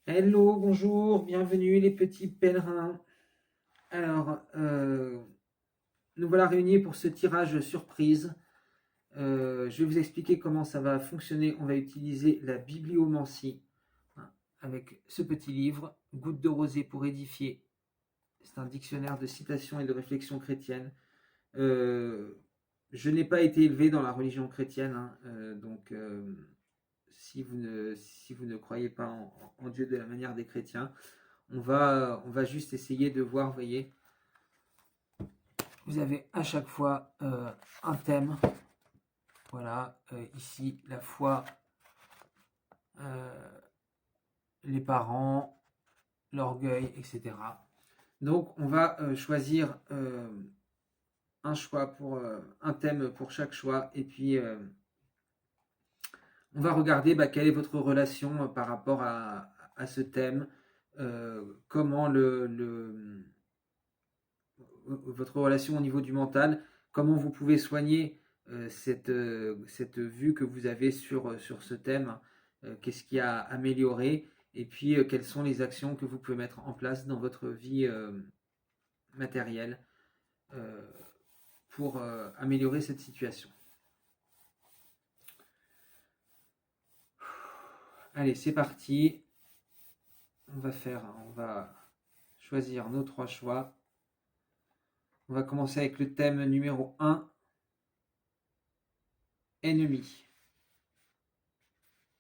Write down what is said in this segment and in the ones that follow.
Hello, bonjour, bienvenue les petits pèlerins. Alors, nous voilà réunis pour ce tirage surprise. Je vais vous expliquer comment ça va fonctionner. On va utiliser la bibliomancie, hein, avec ce petit livre, Gouttes de rosée pour édifier. C'est un dictionnaire de citations et de réflexions chrétiennes. Euh, je n'ai pas été élevé dans la religion chrétienne, hein, donc si vous ne croyez pas en Dieu de la manière des chrétiens, on va juste essayer de voir, vous voyez, vous avez à chaque fois un thème. Voilà, ici, la foi, euh, les parents, l'orgueil, etc. Donc, on va choisir un choix pour un thème pour chaque choix, et puis on va regarder quelle est votre relation par rapport à ce thème, comment votre relation au niveau du mental, comment vous pouvez soigner cette vue que vous avez sur ce thème, qu'est-ce qui a amélioré, et puis quelles sont les actions que vous pouvez mettre en place dans votre vie matérielle euh, pour améliorer cette situation. Allez, c'est parti. On va choisir nos trois choix. On va commencer avec le thème numéro 1, ennemi.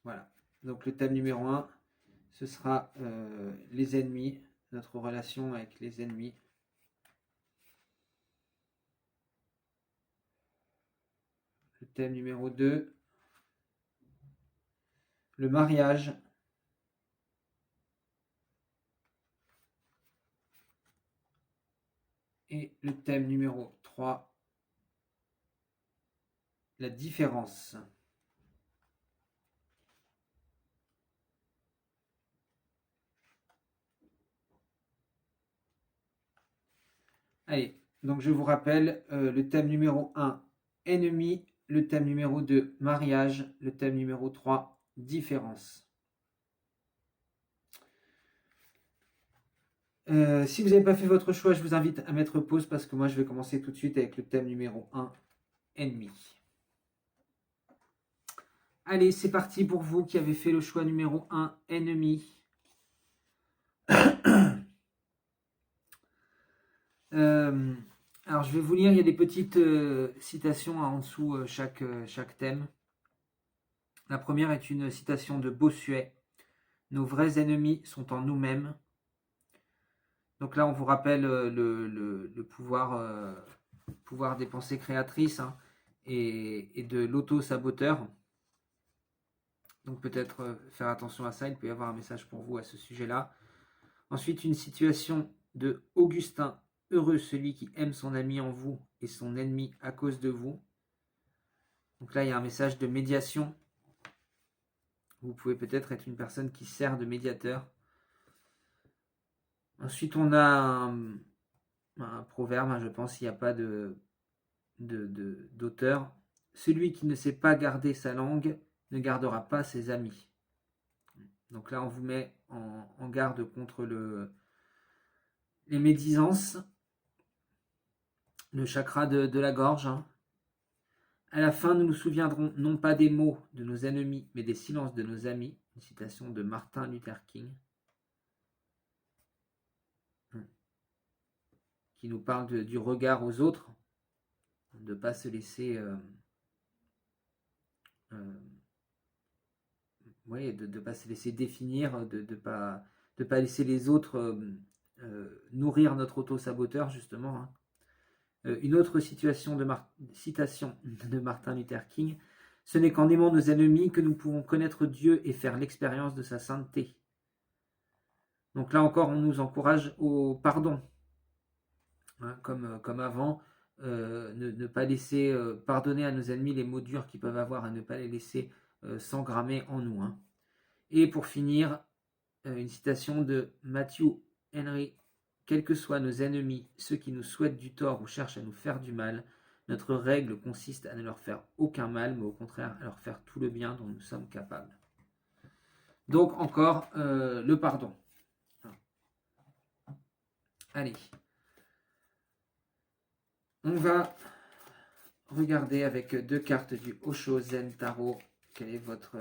Voilà. Donc le thème numéro 1, ce sera les ennemis, notre relation avec les ennemis. Le thème numéro 2, le mariage. Et le thème numéro 3, la différence. Allez, donc je vous rappelle, le thème numéro 1, ennemi, le thème numéro 2, mariage, le thème numéro 3, différence. Si vous n'avez pas fait votre choix, je vous invite à mettre pause parce que moi je vais commencer tout de suite avec le thème numéro 1, ennemi. Allez, c'est parti pour vous qui avez fait le choix numéro 1, ennemi. Alors je vais vous lire, il y a des petites citations en dessous chaque thème. La première est une citation de Bossuet. Nos vrais ennemis sont en nous-mêmes. Donc là, on vous rappelle le pouvoir des pensées créatrices, hein, et de l'auto-saboteur. Donc peut-être faire attention à ça, il peut y avoir un message pour vous à ce sujet-là. Ensuite, une situation de Augustin. Heureux celui qui aime son ami en vous et son ennemi à cause de vous. Donc là, il y a un message de médiation. Vous pouvez peut-être être une personne qui sert de médiateur. Ensuite, on a un proverbe, hein, je pense, il n'y a pas d'auteur. Celui qui ne sait pas garder sa langue ne gardera pas ses amis. Donc là, on vous met en garde contre les médisances, le chakra de la gorge. Hein. À la fin, nous nous souviendrons non pas des mots de nos ennemis, mais des silences de nos amis. Une citation de Martin Luther King, qui nous parle du regard aux autres, de ne pas se laisser de pas se laisser définir, de pas laisser les autres nourrir notre auto-saboteur, justement. Hein. Une autre citation citation de Martin Luther King, ce n'est qu'en aimant nos ennemis que nous pouvons connaître Dieu et faire l'expérience de sa sainteté. Donc là encore, on nous encourage au pardon, hein, comme avant, ne pas laisser pardonner à nos ennemis les mots durs qu'ils peuvent avoir et ne pas les laisser s'engrammer en nous. Hein. Et pour finir, une citation de Matthew Henry. Quels que soient nos ennemis, ceux qui nous souhaitent du tort ou cherchent à nous faire du mal, notre règle consiste à ne leur faire aucun mal, mais au contraire à leur faire tout le bien dont nous sommes capables. Donc encore le pardon. Allez. On va regarder avec 2 cartes du Osho Zen Tarot. Quel est votre...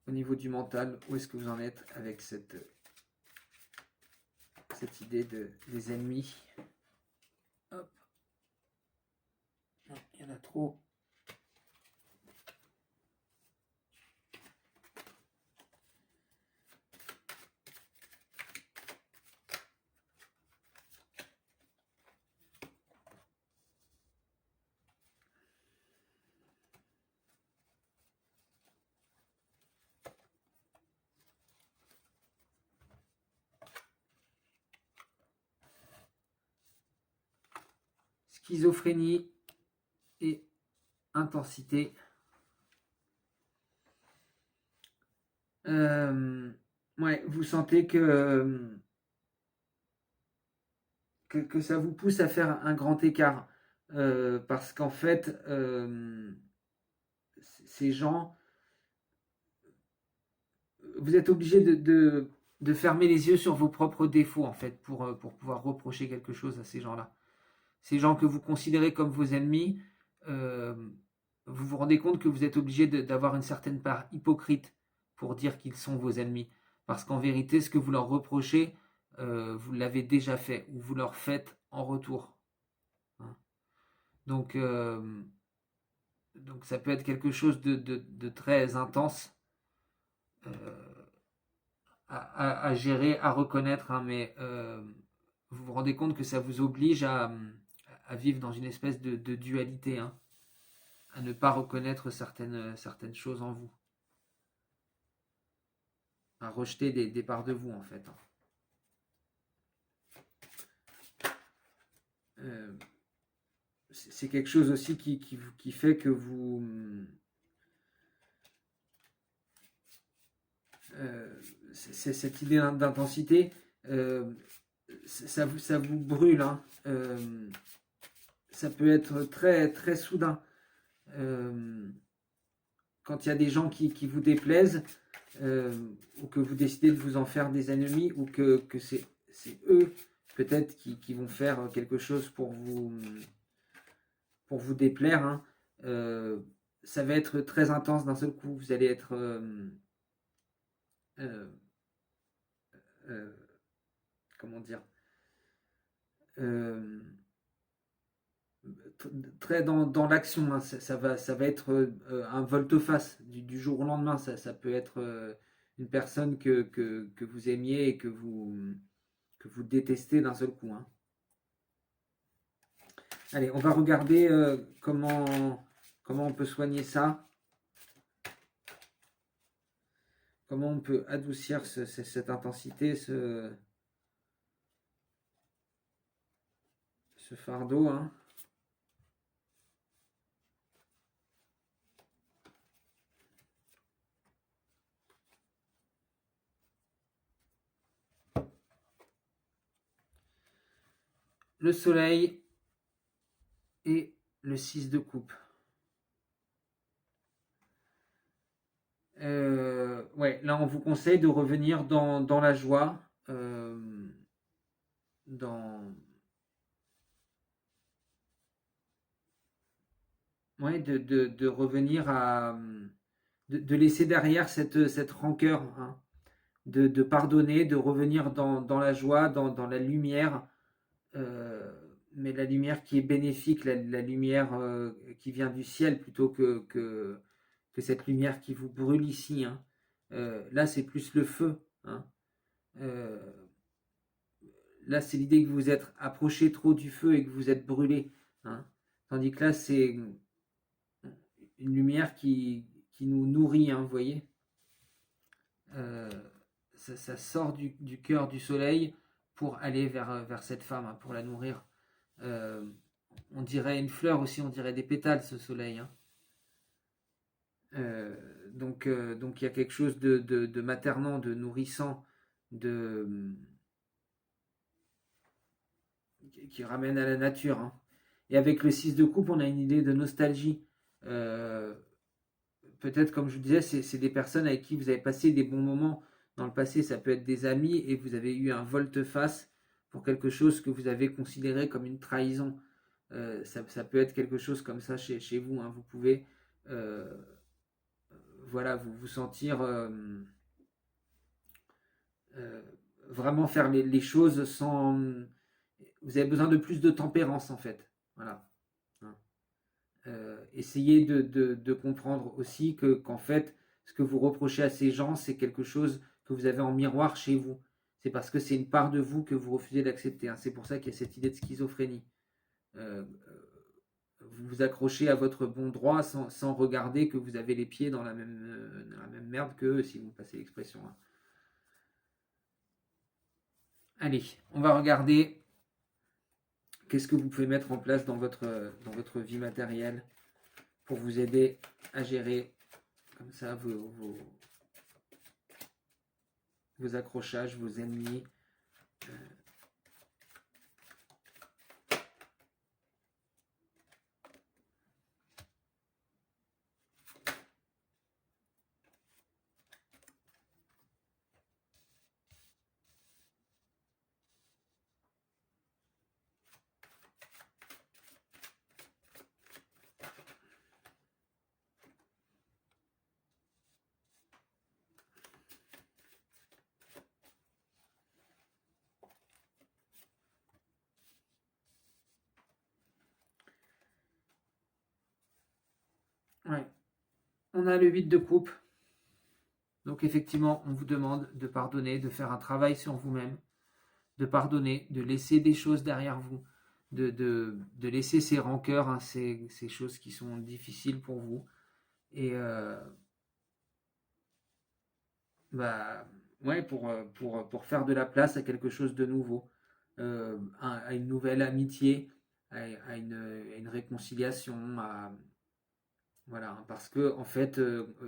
au niveau du mental, où est-ce que vous en êtes avec cette idée des ennemis? Hop. Non, il y en a trop. Schizophrénie et intensité. Ouais, vous sentez que ça vous pousse à faire un grand écart. Parce qu'en fait, ces gens, vous êtes obligé de fermer les yeux sur vos propres défauts, en fait, pour pouvoir reprocher quelque chose à ces gens-là. Ces gens que vous considérez comme vos ennemis, euh, vous vous rendez compte que vous êtes obligé d'avoir une certaine part hypocrite pour dire qu'ils sont vos ennemis. Parce qu'en vérité, ce que vous leur reprochez, vous l'avez déjà fait, ou vous leur faites en retour. Hein. Donc, ça peut être quelque chose de très intense à gérer, à reconnaître, hein, mais vous vous rendez compte que ça vous oblige à vivre dans une espèce de dualité, hein, à ne pas reconnaître certaines choses en vous, à rejeter des parts de vous, en fait. Hein. C'est quelque chose aussi qui fait que vous... c'est cette idée d'intensité, ça vous brûle. Hein. Ça peut être très, très soudain. Quand il y a des gens qui vous déplaisent, ou que vous décidez de vous en faire des ennemis, ou que c'est eux peut-être qui vont faire quelque chose pour vous déplaire, hein, ça va être très intense d'un seul coup. Vous allez être comment dire, très dans l'action. Hein. Ça va être un volte-face du jour au lendemain. Ça peut être une personne que vous aimiez et que vous détestez d'un seul coup. Hein. Allez, on va regarder comment on peut soigner ça. Comment on peut adoucir cette intensité, ce fardeau. Hein. Le soleil et le 6 de coupe. Ouais, là on vous conseille de revenir dans la joie, ouais, de revenir à de laisser derrière cette rancœur, hein, de pardonner, de revenir dans la joie, dans la lumière, mais la lumière qui est bénéfique, la lumière qui vient du ciel plutôt que cette lumière qui vous brûle ici. Hein. Là, c'est plus le feu. Hein. Euh, Là, c'est l'idée que vous êtes approché trop du feu et que vous êtes brûlé. Hein. Tandis que là, c'est une lumière qui nous nourrit, hein, vous voyez. Ça sort du cœur du soleil pour aller vers cette femme, hein, pour la nourrir. On dirait une fleur aussi, on dirait des pétales, ce soleil. Hein. Donc il y a quelque chose de maternant, de nourrissant, qui ramène à la nature. Hein. Et avec le 6 de coupe, on a une idée de nostalgie. peut-être, comme je vous disais, c'est des personnes avec qui vous avez passé des bons moments dans le passé. Ça peut être des amis et vous avez eu un volte-face pour quelque chose que vous avez considéré comme une trahison. Ça peut être quelque chose comme ça chez vous, hein. Vous pouvez voilà, vous sentir vraiment faire les choses sans... Vous avez besoin de plus de tempérance en fait. Voilà. Hein. Essayez de comprendre aussi qu'en fait, ce que vous reprochez à ces gens, c'est quelque chose que vous avez en miroir chez vous. C'est parce que c'est une part de vous que vous refusez d'accepter. Hein. C'est pour ça qu'il y a cette idée de schizophrénie. Vous vous accrochez à votre bon droit sans regarder que vous avez les pieds dans la même merde qu'eux, si vous passez l'expression. Hein. Allez, on va regarder qu'est-ce que vous pouvez mettre en place dans votre vie matérielle pour vous aider à gérer comme ça vos accrochages, vos ennemis. Ouais. On a le 8 de coupe. Donc effectivement, on vous demande de pardonner, de faire un travail sur vous-même, de pardonner, de laisser des choses derrière vous, de laisser ces rancœurs, hein, ces choses qui sont difficiles pour vous. Et bah, ouais, pour faire de la place à quelque chose de nouveau, à une nouvelle amitié, à une réconciliation, voilà, hein, parce que en fait,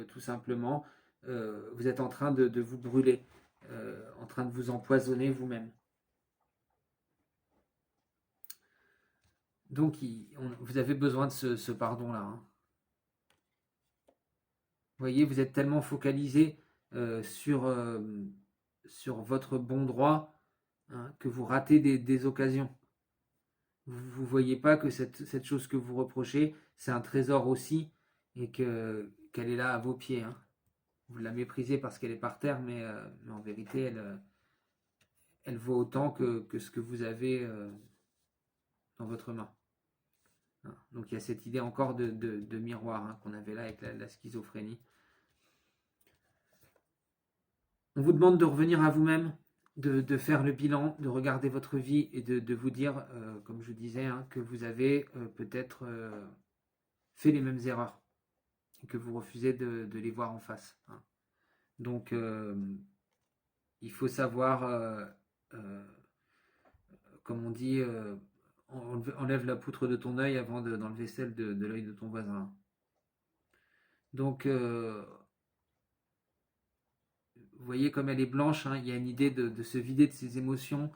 tout simplement, vous êtes en train de vous brûler, en train de vous empoisonner vous-même. Donc, vous avez besoin de ce pardon-là. Hein. Vous voyez, vous êtes tellement focalisé sur votre bon droit, hein, que vous ratez des occasions. Vous ne voyez pas que cette chose que vous reprochez, c'est un trésor aussi, et qu'elle est là à vos pieds. Hein. Vous la méprisez parce qu'elle est par terre, mais en vérité, elle vaut autant que ce que vous avez dans votre main. Hein. Donc il y a cette idée encore de miroir, hein, qu'on avait là avec la schizophrénie. On vous demande de revenir à vous-même, de faire le bilan, de regarder votre vie et de vous dire, comme je disais, hein, que vous avez peut-être fait les mêmes erreurs et que vous refusez de les voir en face. Hein. Donc, il faut savoir, comme on dit, enlève la poutre de ton œil avant d'enlever celle de l'œil de ton voisin. Donc, vous voyez comme elle est blanche, hein, il y a une idée de se vider de ses émotions,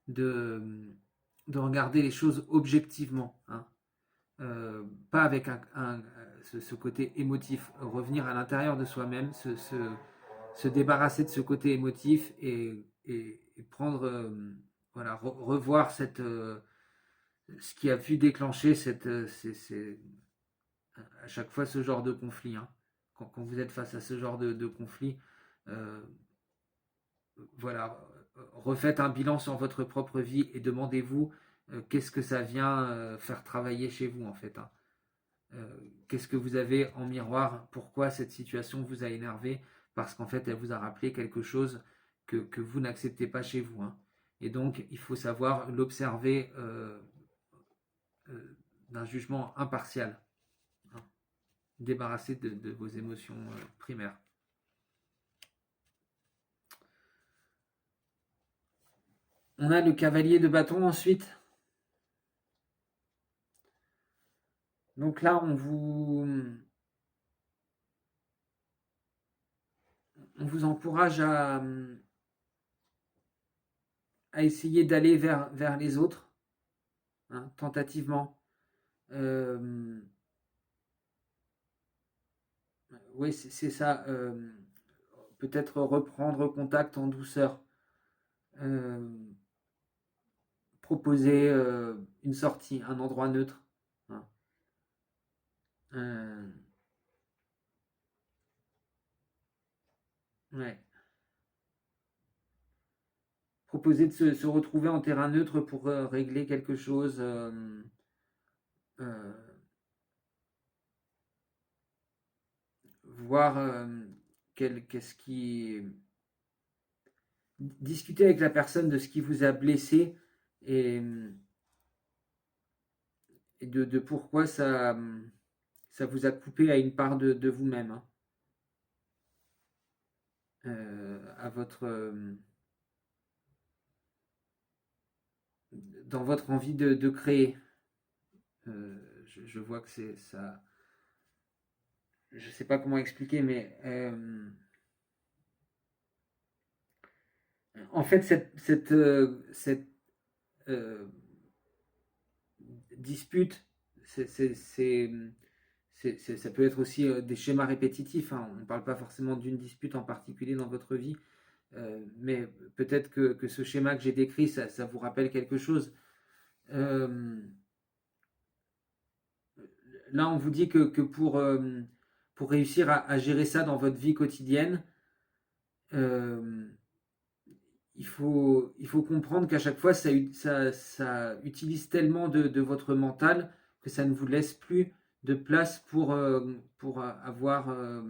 de regarder les choses objectivement, hein. Pas avec ce côté émotif, revenir à l'intérieur de soi-même, se débarrasser de ce côté émotif et prendre, voilà, revoir ce qui a pu déclencher à chaque fois ce genre de conflit. Hein. Quand vous êtes face à ce genre de conflit, euh, voilà, refaites un bilan sur votre propre vie et demandez-vous qu'est-ce que ça vient faire travailler chez vous en fait. Hein. Qu'est-ce que vous avez en miroir? Pourquoi cette situation vous a énervé? Parce qu'en fait, elle vous a rappelé quelque chose que vous n'acceptez pas chez vous. Hein. Et donc, il faut savoir l'observer d'un jugement impartial. Hein. Débarrassé de vos émotions primaires. On a le cavalier de bâton ensuite. Donc là, on vous encourage à essayer d'aller vers les autres, hein, tentativement. oui, c'est ça. Peut-être reprendre contact en douceur. Euh, Proposer une sortie, un endroit neutre. Hein. Euh, ouais. Proposer de se retrouver en terrain neutre pour régler quelque chose. Euh, Voir qu'est-ce qui. Discuter avec la personne de ce qui vous a blessé et, et de pourquoi ça vous a coupé à une part de vous-même, hein. À votre, dans votre envie de créer. Je vois que c'est ça. Je sais pas comment expliquer, mais en fait, cette euh, dispute, ça peut être aussi des schémas répétitifs, hein. On ne parle pas forcément d'une dispute en particulier dans votre vie, mais peut-être que ce schéma que j'ai décrit, ça vous rappelle quelque chose. Euh, Là, on vous dit que pour réussir à gérer ça dans votre vie quotidienne, euh, il faut comprendre qu'à chaque fois, ça utilise tellement de votre mental que ça ne vous laisse plus de place pour avoir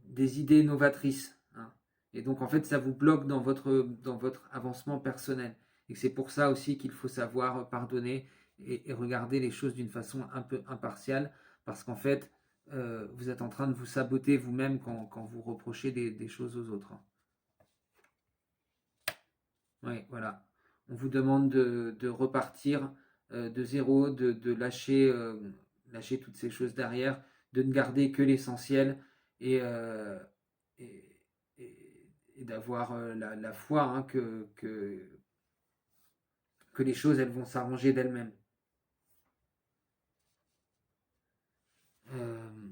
des idées novatrices, hein. Et donc, en fait, ça vous bloque dans votre avancement personnel. Et c'est pour ça aussi qu'il faut savoir pardonner et regarder les choses d'une façon un peu impartiale, parce qu'en fait, vous êtes en train de vous saboter vous-même quand vous reprochez des choses aux autres, hein. Oui, voilà. On vous demande de repartir de zéro, de lâcher, lâcher toutes ces choses derrière, de ne garder que l'essentiel et, et, et d'avoir la foi, hein, que les choses elles vont s'arranger d'elles-mêmes. Euh,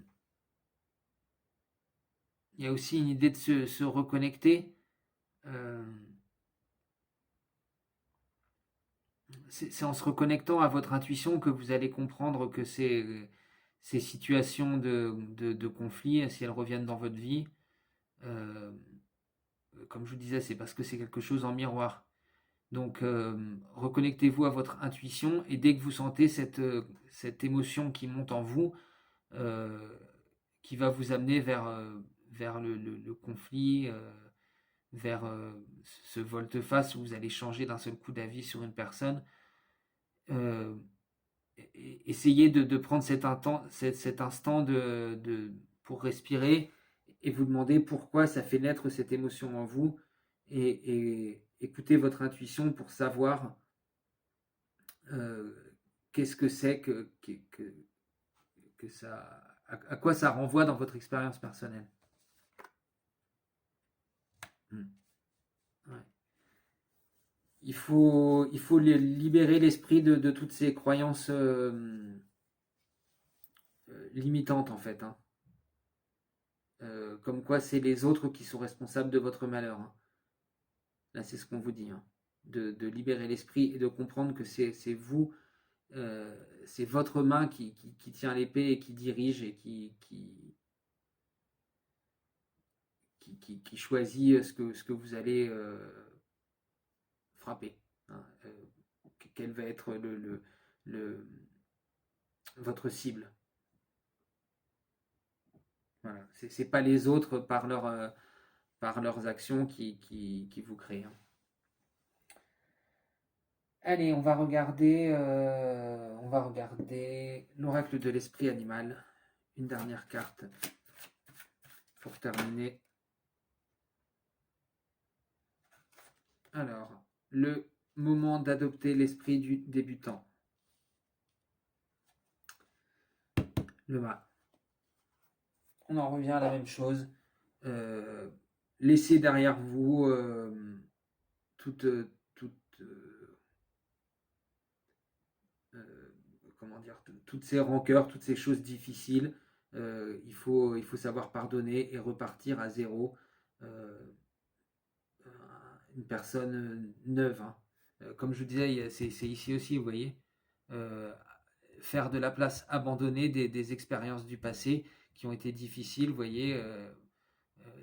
Il y a aussi une idée de se reconnecter. Euh, c'est en se reconnectant à votre intuition que vous allez comprendre que ces situations de conflit, si elles reviennent dans votre vie, euh, comme je vous disais, c'est parce que c'est quelque chose en miroir. Donc, reconnectez-vous à votre intuition et dès que vous sentez cette émotion qui monte en vous, euh, qui va vous amener vers le conflit, vers ce volte-face où vous allez changer d'un seul coup d'avis sur une personne, euh, essayez de prendre cet instant pour respirer et vous demander pourquoi ça fait naître cette émotion en vous et écoutez votre intuition pour savoir euh, qu'est-ce que c'est que ça, à quoi ça renvoie dans votre expérience personnelle. Hmm. Ouais. Il faut libérer l'esprit de toutes ces croyances limitantes en fait, hein. Comme quoi c'est les autres qui sont responsables de votre malheur, hein. Là, c'est ce qu'on vous dit, hein. De libérer l'esprit et de comprendre que c'est vous, c'est votre main qui tient l'épée et qui dirige et qui choisit ce que vous allez frapper, hein. Quel va être le, votre cible. Voilà. C'est pas les autres par leurs actions qui vous créent, hein. Allez, on va regarder l'oracle de l'esprit animal. Une dernière carte pour terminer. Alors, le moment d'adopter l'esprit du débutant. Le mât. On en revient à la même chose. Euh, Laissez derrière vous toute, toute comment dire, toutes ces rancœurs, toutes ces choses difficiles, il faut savoir pardonner et repartir à zéro, une personne neuve, hein. Comme je vous disais, c'est ici aussi, vous voyez, faire de la place, abandonner des expériences du passé qui ont été difficiles, vous voyez,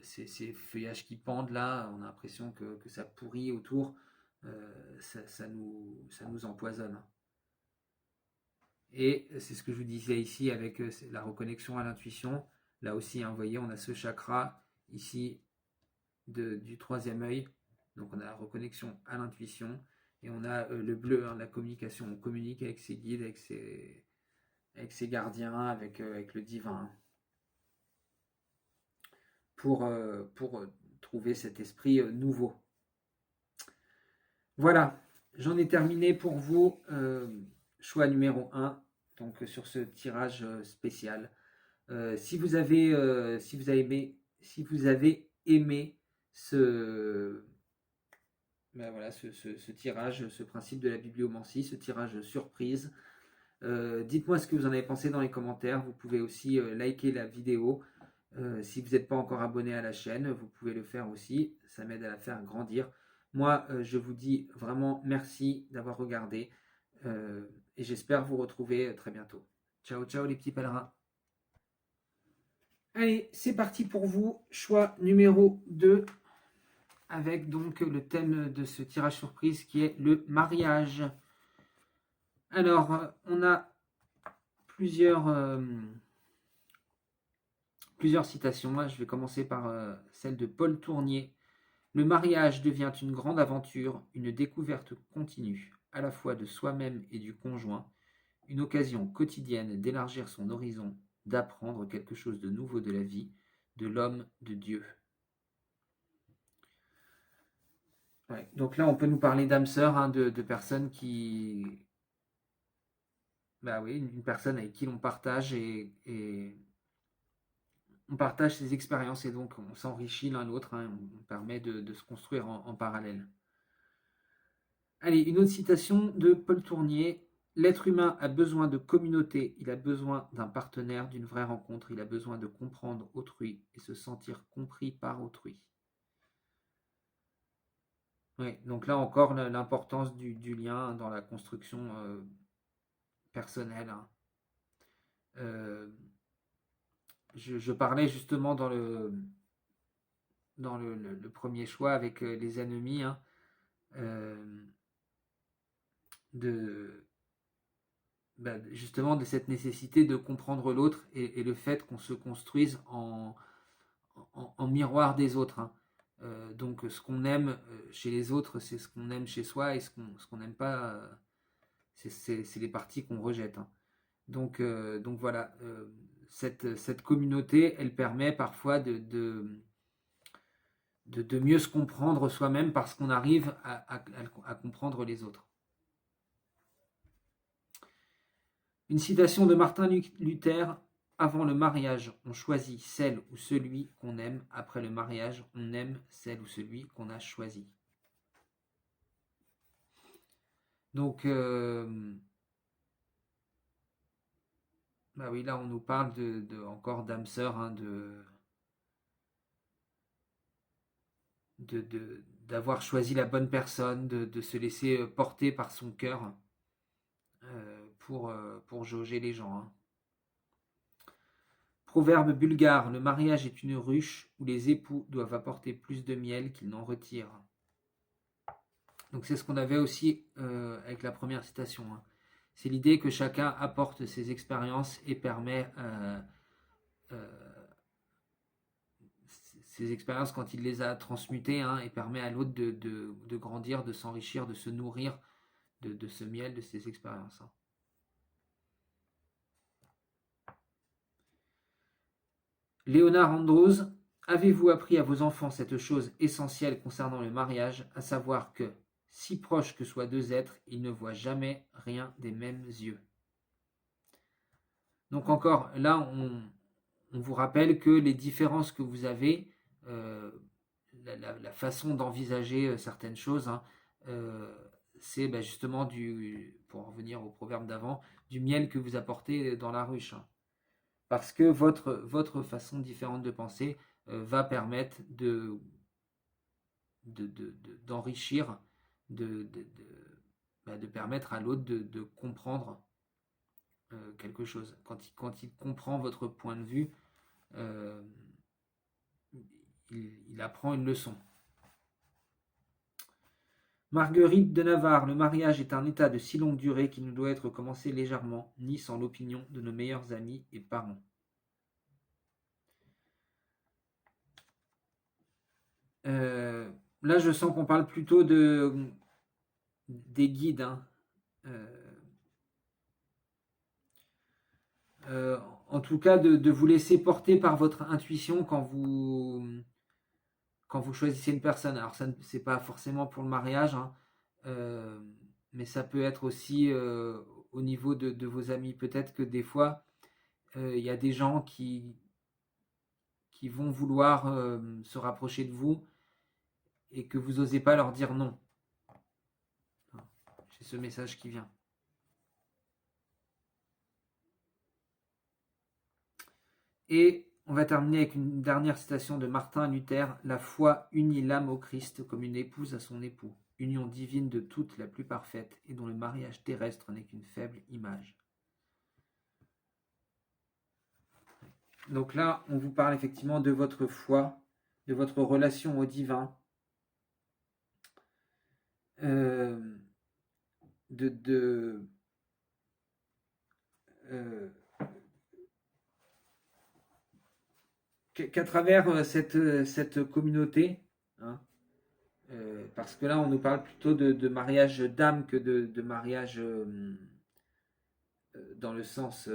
ces feuillages qui pendent là, on a l'impression que ça pourrit autour, ça nous empoisonne, hein. Et c'est ce que je vous disais ici avec la reconnexion à l'intuition. Là aussi, hein, vous voyez, on a ce chakra ici du troisième œil. Donc on a la reconnexion à l'intuition. Et on a le bleu, hein, la communication. On communique avec ses guides, avec ses gardiens, avec le divin, hein, pour trouver cet esprit nouveau. Voilà, j'en ai terminé pour vous. Choix numéro 1, donc sur ce tirage spécial. Si vous avez aimé ce tirage, ce principe de la bibliomancie, ce tirage surprise, dites-moi ce que vous en avez pensé dans les commentaires. Vous pouvez aussi liker la vidéo. Si vous n'êtes pas encore abonné à la chaîne, vous pouvez le faire aussi. Ça m'aide à la faire grandir. Moi, je vous dis vraiment merci d'avoir regardé. Et j'espère vous retrouver très bientôt. Ciao, ciao les petits pèlerins. Allez, c'est parti pour vous. Choix numéro 2. Avec donc le thème de ce tirage surprise qui est le mariage. Alors, on a plusieurs citations. Je vais commencer par celle de Paul Tournier. Le mariage devient une grande aventure, une découverte continue, à la fois de soi-même et du conjoint, une occasion quotidienne d'élargir son horizon, d'apprendre quelque chose de nouveau de la vie, de l'homme, de Dieu. Ouais, donc là, on peut nous parler d'âme sœur, hein, de personnes qui... Bah oui, une personne avec qui l'on partage et on partage ses expériences et donc on s'enrichit l'un l'autre, hein, on permet de se construire en parallèle. Allez, une autre citation de Paul Tournier. L'être humain a besoin de communauté, il a besoin d'un partenaire, d'une vraie rencontre, il a besoin de comprendre autrui et se sentir compris par autrui. Oui, donc là encore, l'importance du lien dans la construction personnelle, hein. Je parlais justement dans le premier choix avec les ennemis, hein, justement de cette nécessité de comprendre l'autre et le fait qu'on se construise en miroir des autres, hein. Donc ce qu'on aime chez les autres, c'est ce qu'on aime chez soi, et ce qu'on n'aime pas, c'est les parties qu'on rejette, hein. Donc voilà, cette communauté, elle permet parfois de mieux se comprendre soi-même parce qu'on arrive à comprendre les autres. Une citation de Martin Luther. Avant le mariage, on choisit celle ou celui qu'on aime. Après le mariage, on aime celle ou celui qu'on a choisi. Donc, bah oui, là on nous parle encore d'âme sœur, hein, d'avoir choisi la bonne personne, de se laisser porter par son cœur pour jauger les gens, hein. Proverbe bulgare, le mariage est une ruche où les époux doivent apporter plus de miel qu'ils n'en retirent. Donc c'est ce qu'on avait aussi avec la première citation, hein. C'est l'idée que chacun apporte ses expériences et permet ses expériences quand il les a transmutées, hein, et permet à l'autre de grandir, de s'enrichir, de se nourrir de ce miel, de ses expériences, hein. Léonard Andrews, avez-vous appris à vos enfants cette chose essentielle concernant le mariage, à savoir que, si proches que soient deux êtres, ils ne voient jamais rien des mêmes yeux. Donc encore, là, on vous rappelle que les différences que vous avez, la façon d'envisager certaines choses, hein, c'est justement pour en revenir au proverbe d'avant, du miel que vous apportez dans la ruche, hein. Parce que votre façon différente de penser va permettre d'enrichir, de, de, de, de permettre à l'autre de comprendre quelque chose. Quand il comprend votre point de vue, euh, il apprend une leçon. Marguerite de Navarre, le mariage est un état de si longue durée qu'il ne doit être commencé légèrement, ni sans l'opinion de nos meilleurs amis et parents. Là, je sens qu'on parle plutôt des guides, hein. En tout cas, de vous laisser porter par votre intuition quand vous choisissez une personne. Alors, ça, c'est pas forcément pour le mariage, hein, mais ça peut être aussi au niveau de vos amis. Peut-être que des fois, il y a des gens qui vont vouloir se rapprocher de vous et que vous n'osez pas leur dire non. J'ai ce message qui vient. Et on va terminer avec une dernière citation de Martin Luther. La foi unit l'âme au Christ comme une épouse à son époux. Union divine de toutes la plus parfaite et dont le mariage terrestre n'est qu'une faible image. Donc là, on vous parle effectivement de votre foi, de votre relation au divin, qu'à travers cette communauté, hein, parce que là, on nous parle plutôt de mariage d'âme que de mariage dans le sens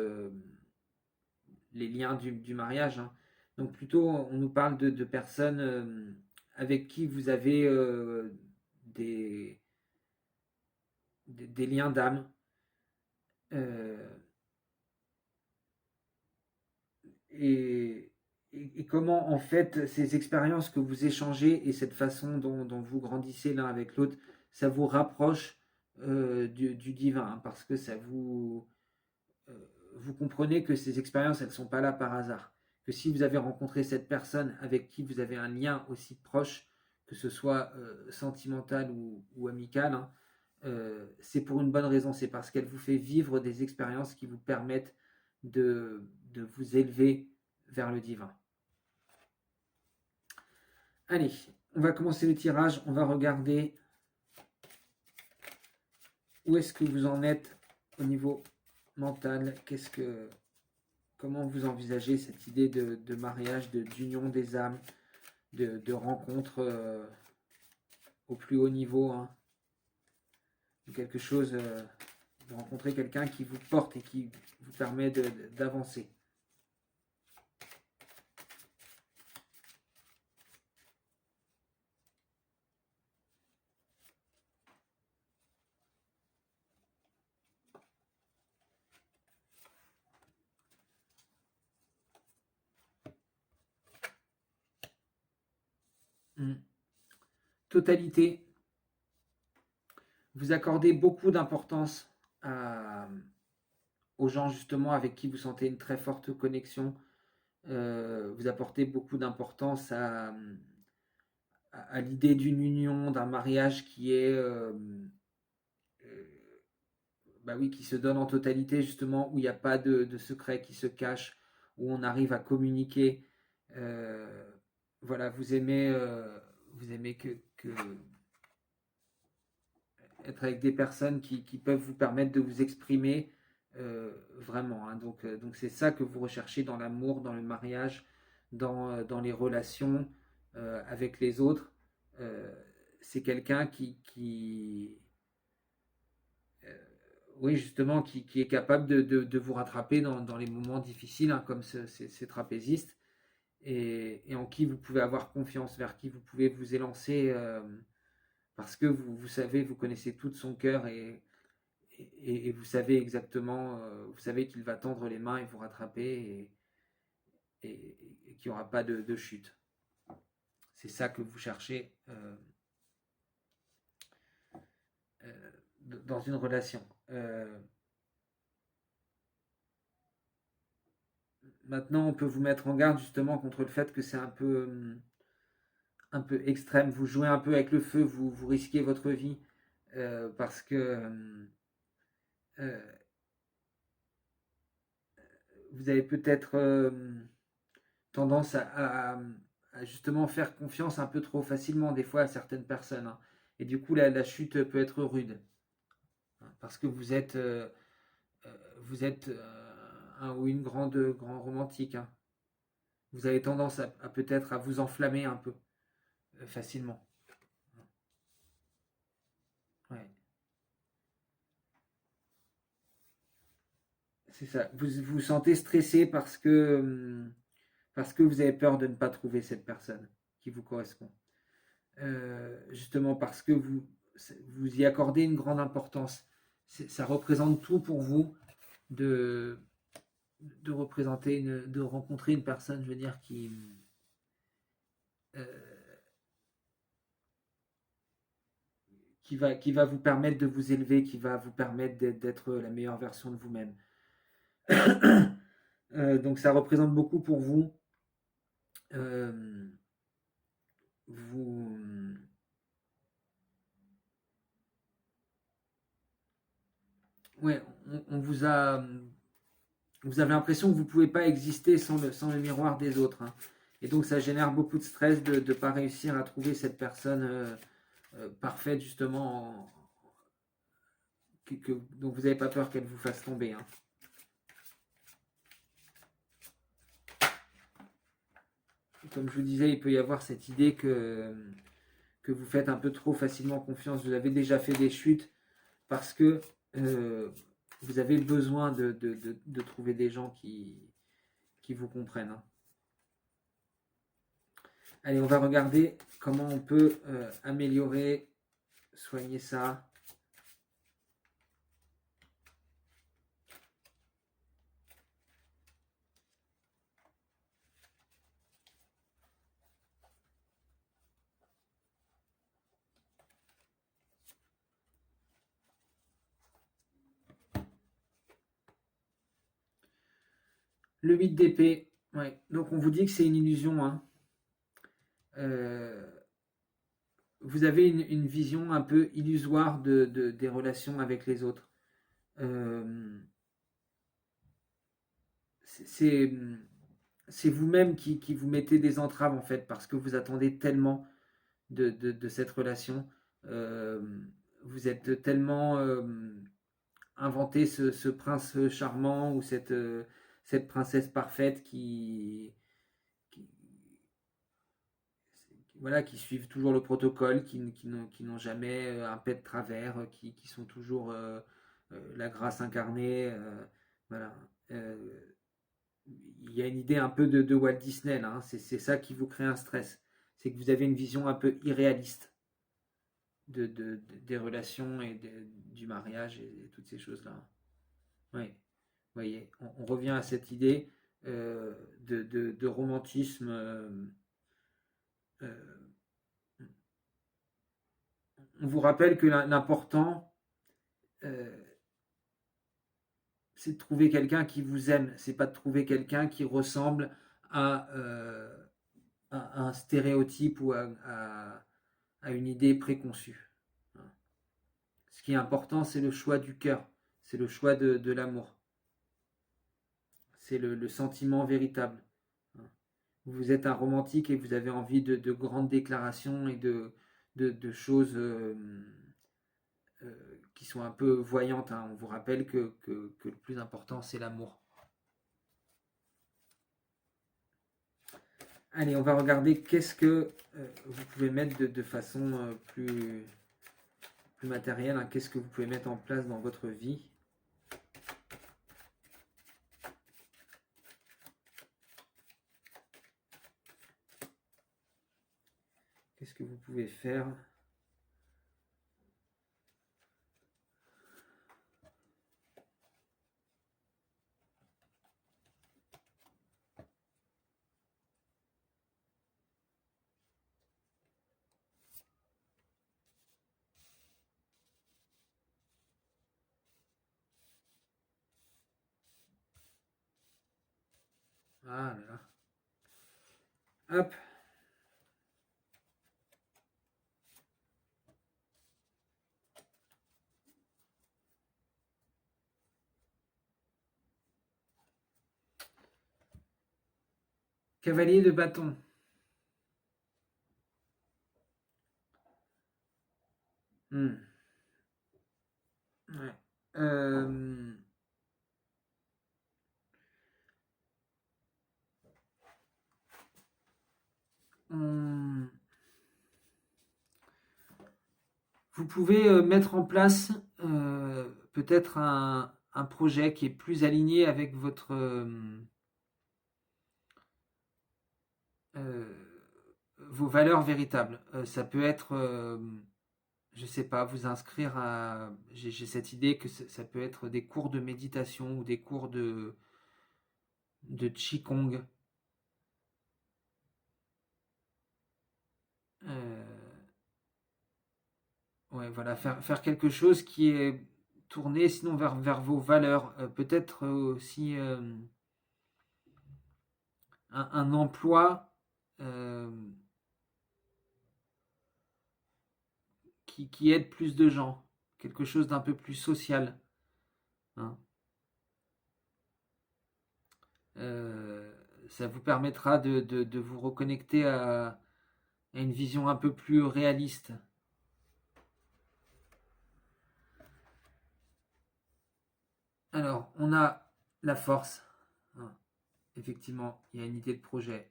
les liens du mariage, hein. Donc plutôt, on nous parle de personnes avec qui vous avez des liens d'âme. Et comment en fait ces expériences que vous échangez et cette façon dont vous grandissez l'un avec l'autre, ça vous rapproche du divin, hein, parce que vous comprenez que ces expériences, elles ne sont pas là par hasard. Que si vous avez rencontré cette personne avec qui vous avez un lien aussi proche, que ce soit sentimental ou amical, hein, c'est pour une bonne raison. C'est parce qu'elle vous fait vivre des expériences qui vous permettent de vous élever vers le divin. Allez, on va commencer le tirage. On va regarder où est-ce que vous en êtes au niveau mental. Comment vous envisagez cette idée de mariage, d'union des âmes, de rencontre au plus haut niveau, hein, quelque chose, de rencontrer quelqu'un qui vous porte et qui vous permet d'avancer. Totalité. Vous accordez beaucoup d'importance aux gens justement avec qui vous sentez une très forte connexion. Vous apportez beaucoup d'importance à l'idée d'une union, d'un mariage qui est oui, qui se donne en totalité justement, où il n'y a pas de secret qui se cache, où on arrive à communiquer. Voilà, vous aimez que être avec des personnes qui peuvent vous permettre de vous exprimer vraiment, hein. Donc c'est ça que vous recherchez dans l'amour, dans le mariage, dans les relations avec les autres. C'est quelqu'un oui, justement, qui est capable de vous rattraper dans les moments difficiles, hein, comme ces trapézistes, et en qui vous pouvez avoir confiance, vers qui vous pouvez vous élancer, parce que vous savez, vous connaissez tout de son cœur, et vous savez exactement, vous savez qu'il va tendre les mains et vous rattraper, et qu'il n'y aura pas de chute. C'est ça que vous cherchez dans une relation. Maintenant, on peut vous mettre en garde justement contre le fait que c'est un peu extrême. Vous jouez un peu avec le feu, vous risquez votre vie parce que euh, vous avez peut-être tendance à justement faire confiance un peu trop facilement des fois à certaines personnes, hein. Et du coup, la chute peut être rude, hein, parce que vous êtes un ou une grand romantique, hein. Vous avez tendance à peut-être à vous enflammer un peu facilement. Ouais, c'est ça. Vous vous sentez stressé parce que vous avez peur de ne pas trouver cette personne qui vous correspond. Justement parce que vous y accordez une grande importance. Ça représente tout pour vous de, de rencontrer une personne, je veux dire, euh, qui va vous permettre de vous élever, qui va vous permettre d'être la meilleure version de vous-même. Donc ça représente beaucoup pour vous. Euh, vous, ouais, on vous a, vous avez l'impression que vous ne pouvez pas exister sans le miroir des autres, hein. Et donc ça génère beaucoup de stress de ne pas réussir à trouver cette personne parfaite, justement, dont vous n'avez pas peur qu'elle vous fasse tomber, hein. Comme je vous disais, il peut y avoir cette idée que vous faites un peu trop facilement confiance. Vous avez déjà fait des chutes parce que euh, vous avez besoin de trouver des gens qui vous comprennent, hein. Allez, on va regarder comment on peut améliorer, soigner ça. Le 8 d'épée, ouais. Donc on vous dit que c'est une illusion, hein. Euh, vous avez une vision un peu illusoire des relations avec les autres. Euh, c'est c'est vous-même qui vous mettez des entraves en fait parce que vous attendez tellement de cette relation. Euh, vous êtes tellement inventé ce prince charmant ou cette princesse parfaite qui, voilà, qui suivent toujours le protocole, qui n'ont jamais un pet de travers, qui sont toujours la grâce incarnée. Voilà. Euh, il y a une idée un peu de Walt Disney là, hein. C'est ça qui vous crée un stress. C'est que vous avez une vision un peu irréaliste des relations et du mariage et toutes ces choses-là. Oui, vous voyez, on revient à cette idée de romantisme. Euh, on vous rappelle que l'important, euh, c'est de trouver quelqu'un qui vous aime. C'est pas de trouver quelqu'un qui ressemble à, un stéréotype ou à une idée préconçue. Ce qui est important, c'est le choix du cœur, c'est le choix de l'amour, c'est le sentiment véritable. Vous êtes un romantique et vous avez envie de grandes déclarations et de choses qui sont un peu voyantes, hein. On vous rappelle que le plus important, c'est l'amour. Allez, on va regarder qu'est-ce que vous pouvez mettre de façon plus matérielle, hein. Qu'est-ce que vous pouvez mettre en place dans votre vie. Qu'est-ce que vous pouvez faire. Ah là là. Hop. Cavalier de bâton. Hmm. Ouais. Euh, on- Vous pouvez mettre en place peut-être un projet qui est plus aligné avec euh, vos valeurs véritables. Ça peut être, je sais pas, vous inscrire à. J'ai cette idée que ça peut être des cours de méditation ou des cours de Qigong. Euh, ouais, voilà, faire quelque chose qui est tourné sinon vers vos valeurs. Peut-être aussi un emploi euh, qui aide plus de gens. Quelque chose d'un peu plus social, hein. Euh, Ça vous permettra de vous reconnecter à une vision un peu plus réaliste. Alors, on a la force, hein. Effectivement, il y a une idée de projet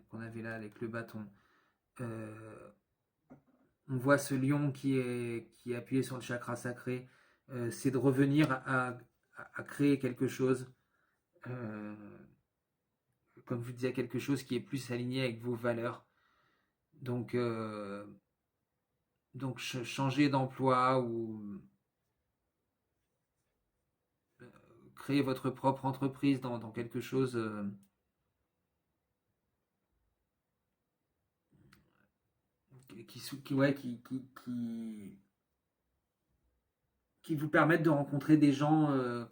qu'on avait là avec le bâton. Euh, on voit ce lion qui est appuyé sur le chakra sacré. C'est de revenir à créer quelque chose, euh, comme je vous disais, quelque chose qui est plus aligné avec vos valeurs. Donc, changer d'emploi ou créer votre propre entreprise dans quelque chose ouais, qui vous permette de rencontrer des gens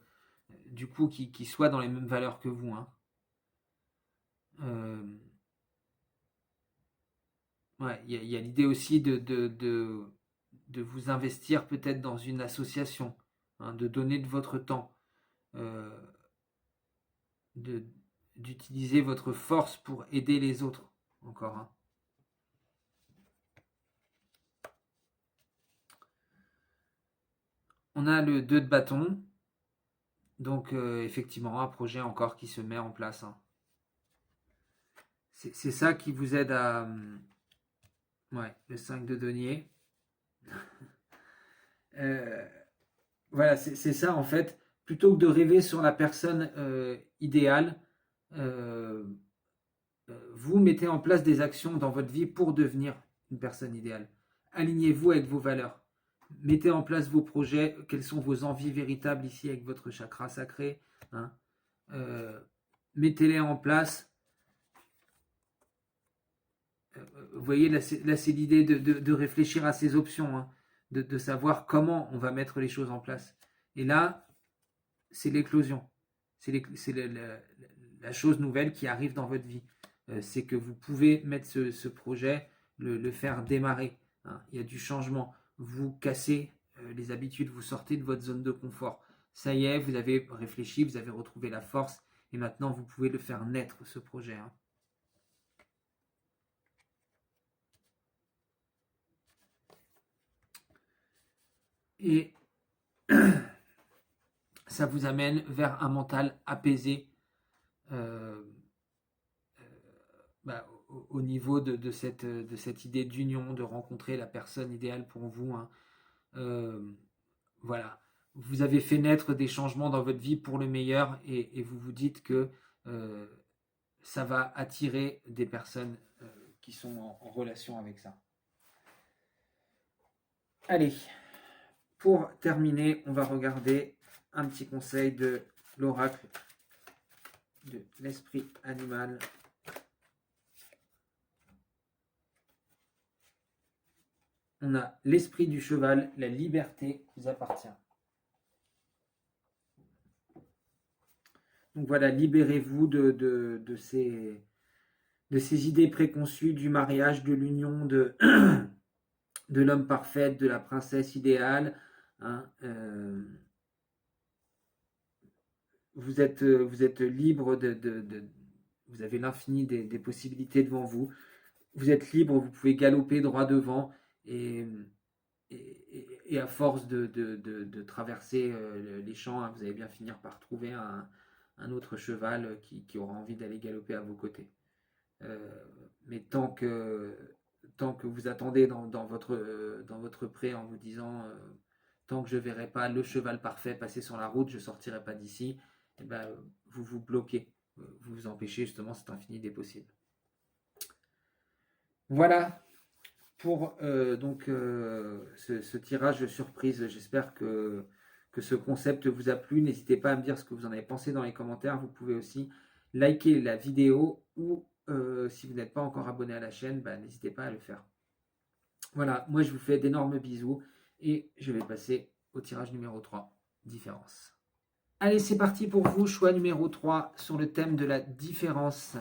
du coup qui soient dans les mêmes valeurs que vous, hein. Euh, ouais, il y a l'idée aussi de vous investir peut-être dans une association, hein, de donner de votre temps, euh, de, d'utiliser votre force pour aider les autres encore, hein. On a le 2 de bâton, donc effectivement un projet encore qui se met en place, hein. C'est ça qui vous aide à... ouais, le 5 de denier. Euh, voilà, c'est ça en fait. Plutôt que de rêver sur la personne idéale, euh, vous mettez en place des actions dans votre vie pour devenir une personne idéale. Alignez-vous avec vos valeurs. Mettez en place vos projets. Quelles sont vos envies véritables ici avec votre chakra sacré, hein. Euh, Mettez-les en place. Vous voyez, là, c'est l'idée de réfléchir à ces options, hein, de savoir comment on va mettre les choses en place. Et là, c'est l'éclosion. C'est la chose nouvelle qui arrive dans votre vie. C'est que vous pouvez mettre ce projet, le faire démarrer, hein. Il y a du changement. Vous cassez les habitudes, vous sortez de votre zone de confort. Ça y est, vous avez réfléchi, vous avez retrouvé la force, et maintenant vous pouvez le faire naître, ce projet, hein. Et ça vous amène vers un mental apaisé, euh, bah, au niveau de cette idée d'union, de rencontrer la personne idéale pour vous, hein. Euh, voilà. Vous avez fait naître des changements dans votre vie pour le meilleur et vous vous dites que euh, ça va attirer des personnes qui sont en relation avec ça. Allez, pour terminer, on va regarder un petit conseil de l'oracle de l'esprit animal. On a l'esprit du cheval, la liberté vous appartient. Donc voilà, libérez-vous de ces idées préconçues du mariage, de l'union, de l'homme parfait, de la princesse idéale. Hein, vous êtes libre vous avez l'infini des possibilités devant vous. Vous êtes libre, vous pouvez galoper droit devant et à force de traverser les champs, hein, vous allez bien finir par trouver un autre cheval qui aura envie d'aller galoper à vos côtés. Mais tant que vous attendez dans votre pré en vous disant tant que je ne verrai pas le cheval parfait passer sur la route, je ne sortirai pas d'ici, et ben, vous vous bloquez, vous vous empêchez justement cet infini des possibles. Voilà pour ce tirage surprise. J'espère que ce concept vous a plu. N'hésitez pas à me dire ce que vous en avez pensé dans les commentaires. Vous pouvez aussi liker la vidéo ou si vous n'êtes pas encore abonné à la chaîne, n'hésitez pas à le faire. Voilà, moi je vous fais d'énormes bisous et je vais passer au tirage numéro 3, différence. Allez, c'est parti pour vous, choix numéro 3 sur le thème de la différence.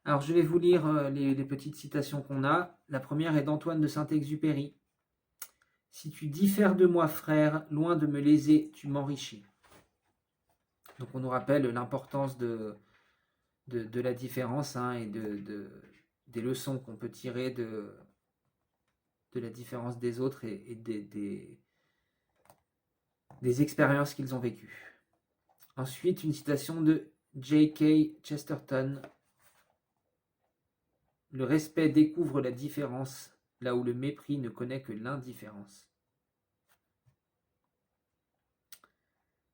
Alors, je vais vous lire les petites citations qu'on a. La première est d'Antoine de Saint-Exupéry. « Si tu diffères de moi, frère, loin de me léser, tu m'enrichis. » Donc, on nous rappelle l'importance de la différence hein, et des leçons qu'on peut tirer de la différence des autres et des expériences qu'ils ont vécues. Ensuite, une citation de J.K. Chesterton. « Le respect découvre la différence, là où le mépris ne connaît que l'indifférence. »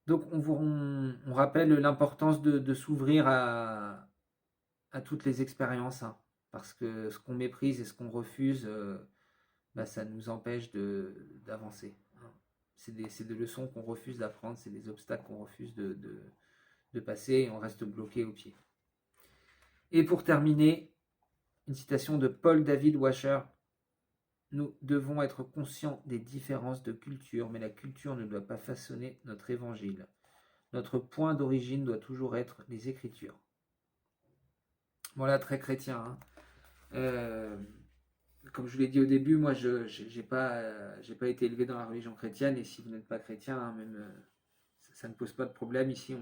Donc on rappelle l'importance de s'ouvrir à toutes les expériences, hein, parce que ce qu'on méprise et ce qu'on refuse, ça nous empêche d'avancer. Hein. C'est des leçons qu'on refuse d'apprendre, c'est des obstacles qu'on refuse de passer et on reste bloqué au pied. Et pour terminer, une citation de Paul David Washer. « Nous devons être conscients des différences de culture, mais la culture ne doit pas façonner notre évangile. Notre point d'origine doit toujours être les Écritures. » Voilà, très chrétien. Hein. Comme je vous l'ai dit au début, moi, je n'ai pas été élevé dans la religion chrétienne, et si vous n'êtes pas chrétien, hein, même, ça ne pose pas de problème. Ici,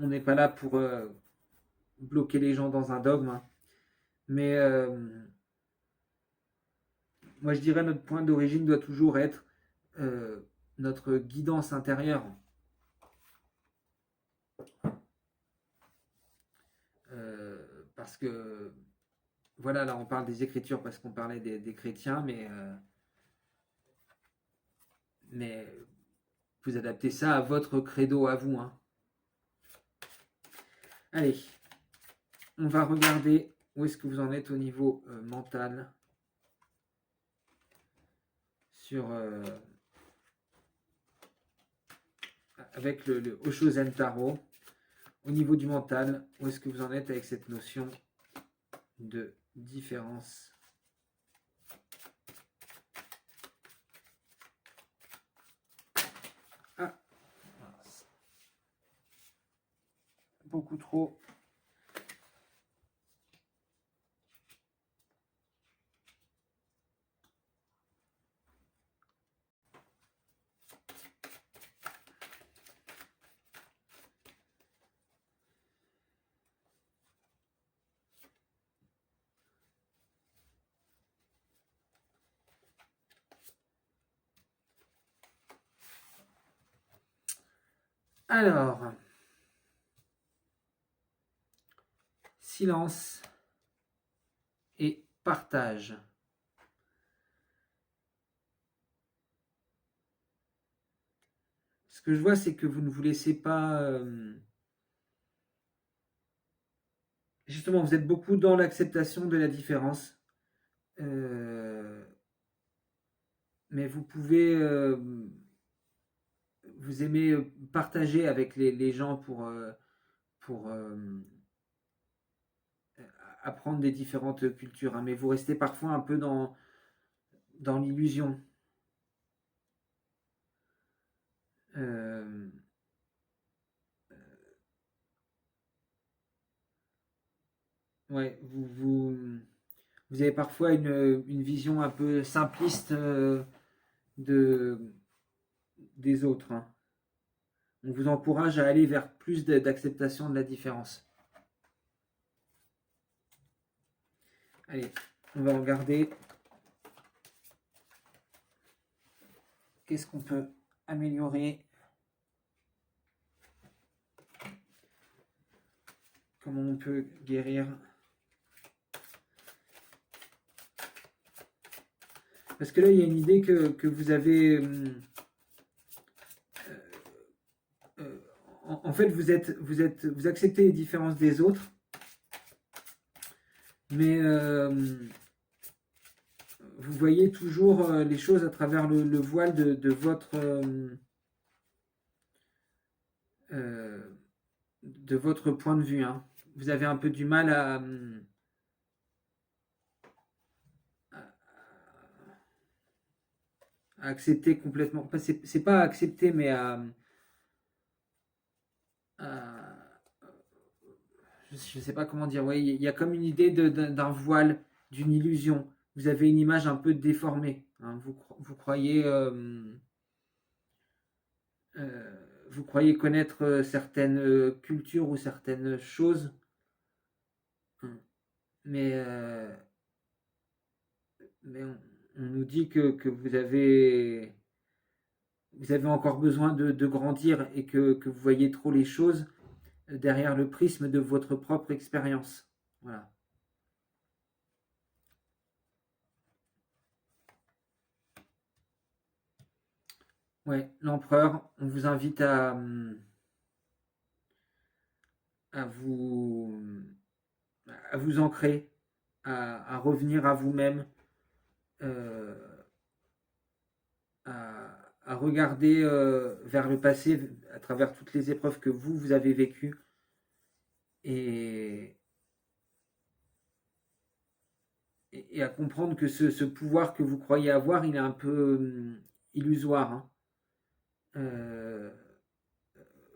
on n'est pas là pour bloquer les gens dans un dogme. Hein. Mais moi, je dirais notre point d'origine doit toujours être notre guidance intérieure. Parce que, voilà, là on parle des Écritures parce qu'on parlait des chrétiens, mais vous adaptez ça à votre credo à vous. Hein. Allez, on va regarder où est-ce que vous en êtes au niveau mental avec le Osho-zen Tarot. Au niveau du mental, où est-ce que vous en êtes avec cette notion de différence? Ah, mince. Beaucoup trop. Alors, silence et partage. Ce que je vois, c'est que vous ne vous laissez pas... justement, vous êtes beaucoup dans l'acceptation de la différence. Mais vous pouvez... vous aimez partager avec les gens pour apprendre des différentes cultures, hein, mais vous restez parfois un peu dans l'illusion. ouais, vous avez parfois une vision un peu simpliste de, des autres, hein. On vous encourage à aller vers plus d'acceptation de la différence. Allez, on va regarder qu'est-ce qu'on peut améliorer, comment on peut guérir. Parce que là, il y a une idée que vous avez... en fait, vous acceptez les différences des autres, mais vous voyez toujours les choses à travers le voile de votre point de vue, hein. Vous avez un peu du mal à accepter complètement. C'est pas accepter, mais je ne sais pas comment dire. Ouais, il y a comme une idée d'un voile, d'une illusion. Vous avez une image un peu déformée, hein. Vous croyez vous croyez connaître certaines cultures ou certaines choses, hein, mais on nous dit que vous avez encore besoin de grandir et que vous voyez trop les choses derrière le prisme de votre propre expérience. Voilà. Ouais, l'empereur, on vous invite à vous, à vous ancrer, à revenir à vous-même, euh, à regarder vers le passé à travers toutes les épreuves que vous avez vécues et, et à comprendre que ce pouvoir que vous croyez avoir, il est un peu illusoire, hein. Euh,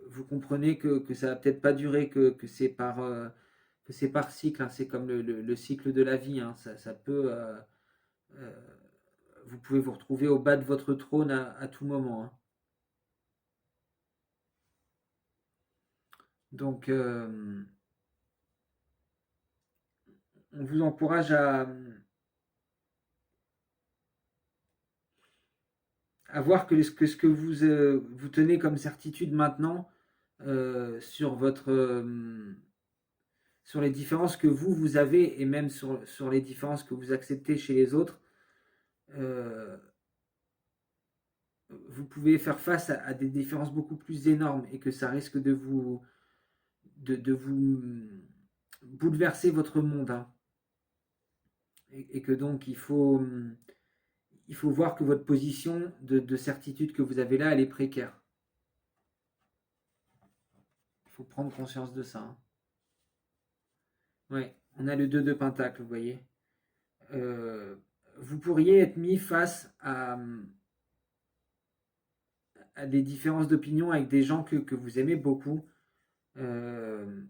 vous comprenez que ça va peut-être pas durer, que c'est par cycle, hein. C'est comme le cycle de la vie, hein. Ça peut, euh, vous pouvez vous retrouver au bas de votre trône à tout moment, hein. Donc, on vous encourage à voir que ce que vous tenez comme certitude maintenant sur sur les différences que vous avez et même sur les différences que vous acceptez chez les autres, euh, vous pouvez faire face à des différences beaucoup plus énormes et que ça risque de vous bouleverser votre monde, hein. Et que donc il faut voir que votre position de certitude que vous avez là, elle est précaire. Il faut prendre conscience de ça, hein. Ouais, on a le 2 de Pentacle, vous voyez. Vous pourriez être mis face à des différences d'opinion avec des gens que vous aimez beaucoup. Euh,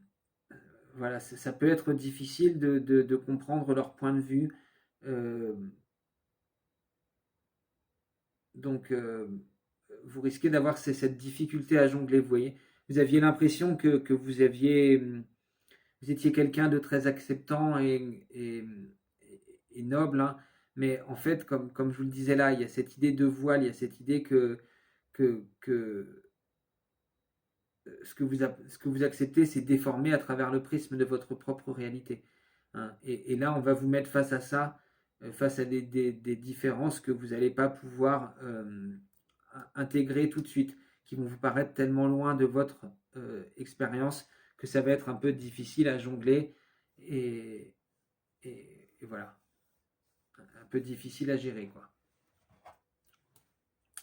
voilà, ça peut être difficile de comprendre leur point de vue. Euh, donc, vous risquez d'avoir cette difficulté à jongler, vous voyez. Vous aviez l'impression que vous étiez quelqu'un de très acceptant et noble, hein, mais en fait, comme je vous le disais là, il y a cette idée de voile, il y a cette idée que ce que vous acceptez, c'est déformé à travers le prisme de votre propre réalité, hein. Et là, on va vous mettre face à ça, face à des différences que vous n'allez pas pouvoir intégrer tout de suite, qui vont vous paraître tellement loin de votre expérience que ça va être un peu difficile à jongler et, et voilà, un peu difficile à gérer, quoi.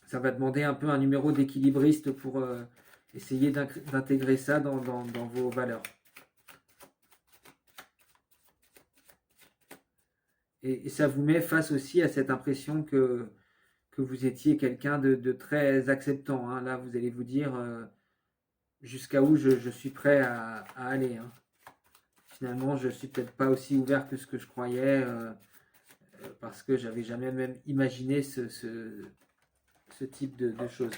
Ça va demander un peu un numéro d'équilibriste pour essayer d'intégrer ça dans vos valeurs. Et ça vous met face aussi à cette impression que vous étiez quelqu'un de très acceptant, hein. Là, vous allez vous dire jusqu'à où je suis prêt à aller, hein. finalement, je suis peut-être pas aussi ouvert que ce que je croyais, parce que j'avais jamais même imaginé ce type de choses.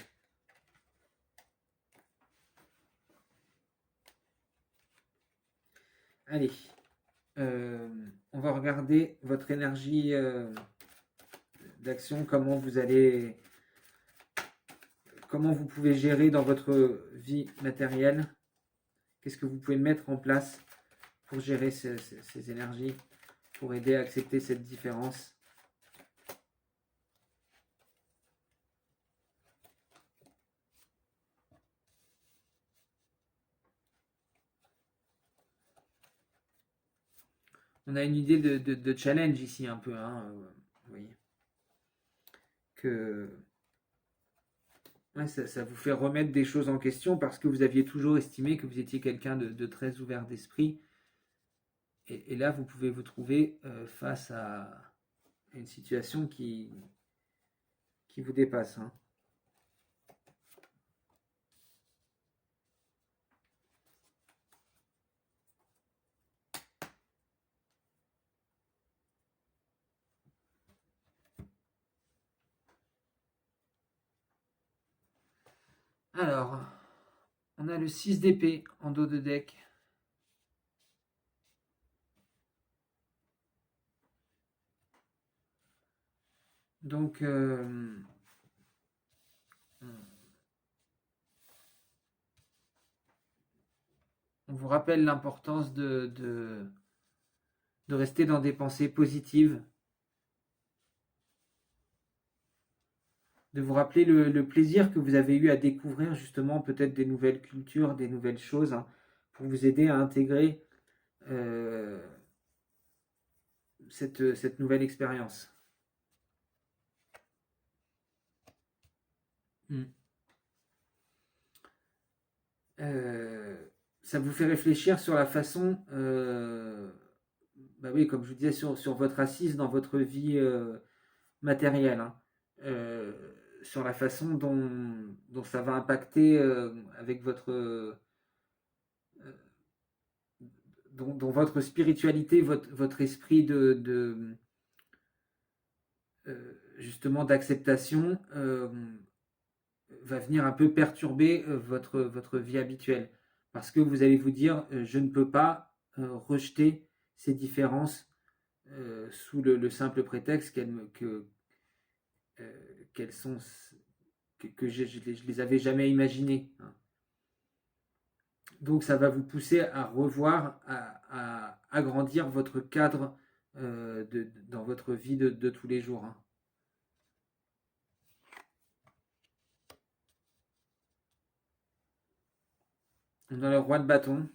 Allez, on va regarder votre énergie d'action, comment vous pouvez gérer dans votre vie matérielle, qu'est-ce que vous pouvez mettre en place pour gérer ces énergies, pour aider à accepter cette différence. On a une idée de challenge ici un peu, hein, vous voyez, que ouais, ça vous fait remettre des choses en question parce que vous aviez toujours estimé que vous étiez quelqu'un de très ouvert d'esprit. Et là, vous pouvez vous trouver face à une situation qui vous dépasse, hein. Alors, on a le 6 d'épée en dos de deck. Donc, on vous rappelle l'importance de rester dans des pensées positives, de vous rappeler le plaisir que vous avez eu à découvrir justement peut-être des nouvelles cultures, des nouvelles choses, hein, pour vous aider à intégrer cette nouvelle expérience. Ça vous fait réfléchir sur la façon, bah oui, comme je vous disais, sur votre assise dans votre vie matérielle, hein. Euh, sur la façon dont ça va impacter avec dont votre spiritualité, votre esprit justement d'acceptation va venir un peu perturber votre vie habituelle. Parce que vous allez vous dire, je ne peux pas rejeter ces différences sous le simple prétexte qu'elles sont que je les avais jamais imaginées, hein. Donc ça va vous pousser à revoir, à agrandir votre cadre dans votre vie de tous les jours, hein. On a le roi de bâton.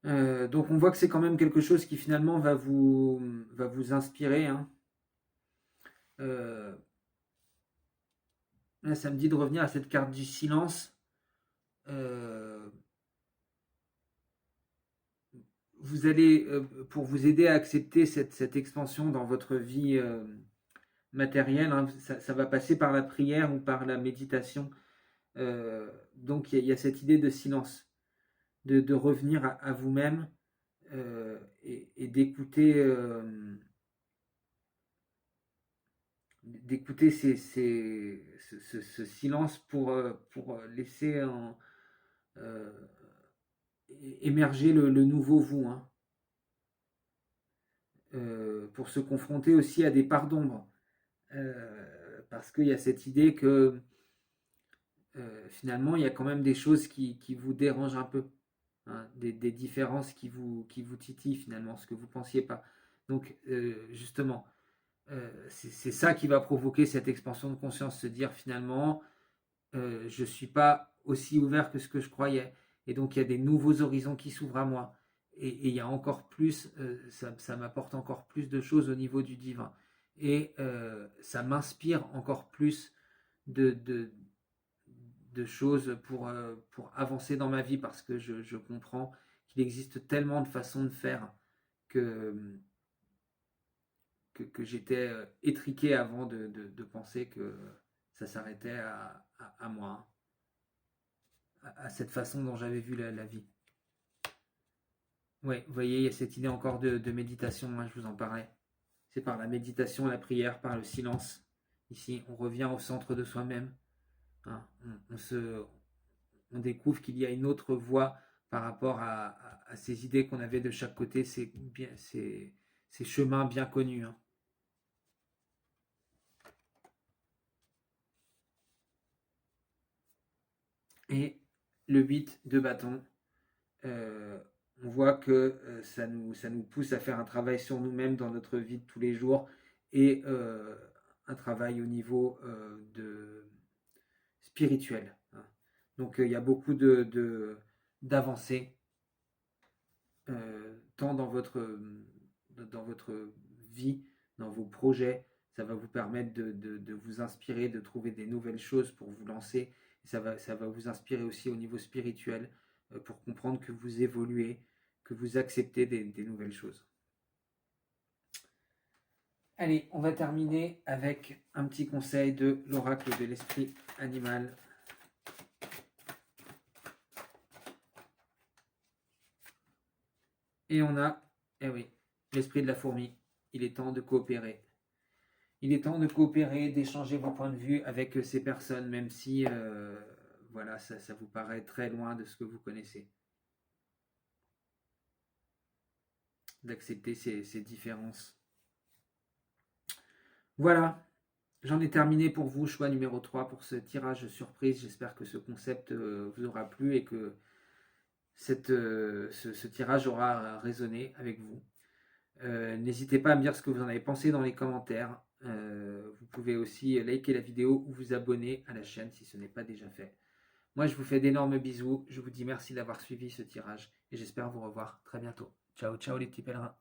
Donc on voit que c'est quand même quelque chose qui finalement va vous inspirer, hein. Là, ça me dit de revenir à cette carte du silence. Vous allez, pour vous aider à accepter cette expansion dans votre vie matérielle, hein, ça va passer par la prière ou par la méditation. Donc il y a cette idée de silence, de revenir à vous-même et d'écouter ce silence pour laisser euh, émerger le nouveau vous, hein. Pour se confronter aussi à des parts d'ombre. Parce qu'il y a cette idée que finalement, il y a quand même des choses qui vous dérangent un peu, hein, des différences qui vous titillent finalement, ce que vous ne pensiez pas. Donc, justement, c'est ça qui va provoquer cette expansion de conscience, se dire finalement, je ne suis pas aussi ouvert que ce que je croyais. Et donc, il y a des nouveaux horizons qui s'ouvrent à moi. Et il y a encore plus, ça m'apporte encore plus de choses au niveau du divin. Et ça m'inspire encore plus de, de, de choses pour avancer dans ma vie parce que je comprends qu'il existe tellement de façons de faire que, que j'étais étriqué avant de penser que ça s'arrêtait à moi, à cette façon dont j'avais vu la vie. Ouais, vous voyez, il y a cette idée encore de méditation, hein, je vous en parlais. C'est par la méditation, la prière, par le silence. Ici, on revient au centre de soi-même, hein. On découvre qu'il y a une autre voie par rapport à ces idées qu'on avait de chaque côté, ces chemins bien connus, hein. Et le 8 de bâton, euh, on voit que ça nous pousse à faire un travail sur nous-mêmes dans notre vie de tous les jours et un travail au niveau spirituel, hein. Donc il y a beaucoup d'avancées, tant dans votre vie, dans vos projets. Ça va vous permettre de vous inspirer, de trouver des nouvelles choses pour vous lancer. Et ça va vous inspirer aussi au niveau spirituel, pour comprendre que vous évoluez, que vous acceptez des nouvelles choses. Allez, on va terminer avec un petit conseil de l'oracle de l'esprit animal. Et on a, eh oui, l'esprit de la fourmi. Il est temps de coopérer. Il est temps de coopérer, d'échanger vos points de vue avec ces personnes, même si voilà, ça vous paraît très loin de ce que vous connaissez. D'accepter ces différences. Voilà, j'en ai terminé pour vous, choix numéro 3 pour ce tirage surprise. J'espère que ce concept vous aura plu et que ce tirage aura résonné avec vous. N'hésitez pas à me dire ce que vous en avez pensé dans les commentaires. Vous pouvez aussi liker la vidéo ou vous abonner à la chaîne si ce n'est pas déjà fait. Moi, je vous fais d'énormes bisous. Je vous dis merci d'avoir suivi ce tirage et j'espère vous revoir très bientôt. Ciao, ciao les petits pèlerins.